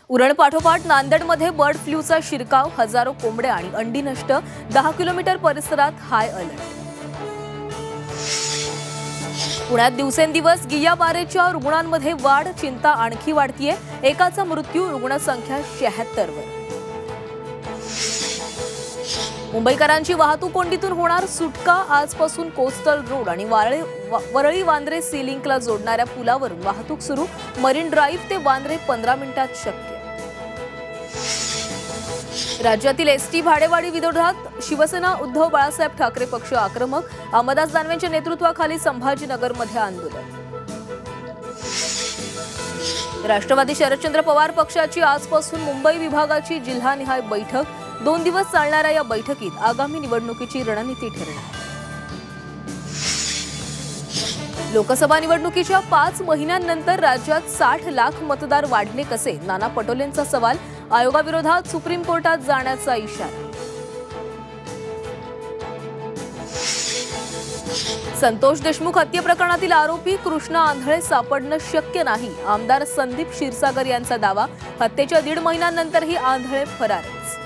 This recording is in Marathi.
उरण पाठोपाठ नांदेडमध्ये बर्ड फ्लूचा शिरकाव, हजारो कोंबड्या आणि अंडी नष्ट, 10 किलोमीटर परिसरात हाय अलर्ट। पुण्यात दिवसेंदिवस गियाबारेच्या रुग्णांमध्ये वाढ, चिंता आणखी वाढतीये। एकाचा मृत्यू, रुग्णसंख्या 76 वर। मुंबईकरांची वाहतूक कोंडीतून होणार सुटका, आजपासून कोस्टल रोड आणि वरळी वांद्रे सी लिंकला जोडणाऱ्या पुलावरून वाहतूक सुरू। मरीन ड्राईव्ह ते वांद्रे 15 मिनिटात शक्य। राज्यातील एसटी भाडेवाढी विरोधात शिवसेना उद्धव बाळासाहेब ठाकरे पक्ष आक्रमक, अंबादास दानवेंच्या नेतृत्वाखाली संभाजीनगरमध्ये आंदोलन। राष्ट्रवादी शरदचंद्र पवार पक्षाची आजपासून मुंबई विभागाची जिल्हानिहाय बैठक। 2 दिवस चालणाऱ्या या बैठकीत आगामी निवडणुकीची रणनीती ठरणार। लोकसभा निवडणुकीच्या 5 महिन्यांनंतर राज्यात 60 लाख मतदार वाढले कसे? नाना पटोलेंचा सवाल। आयोगाविरोधात सुप्रीम कोर्टात जाण्याचा इशारा। संतोष देशमुख हत्ये प्रकरणातील आरोपी कृष्णा आंधळे सापडणं शक्य नाही, आमदार संदीप क्षीरसागर यांचा दावा। हत्येच्या 1.5 महिन्यांनंतरही आंधळे फरारच।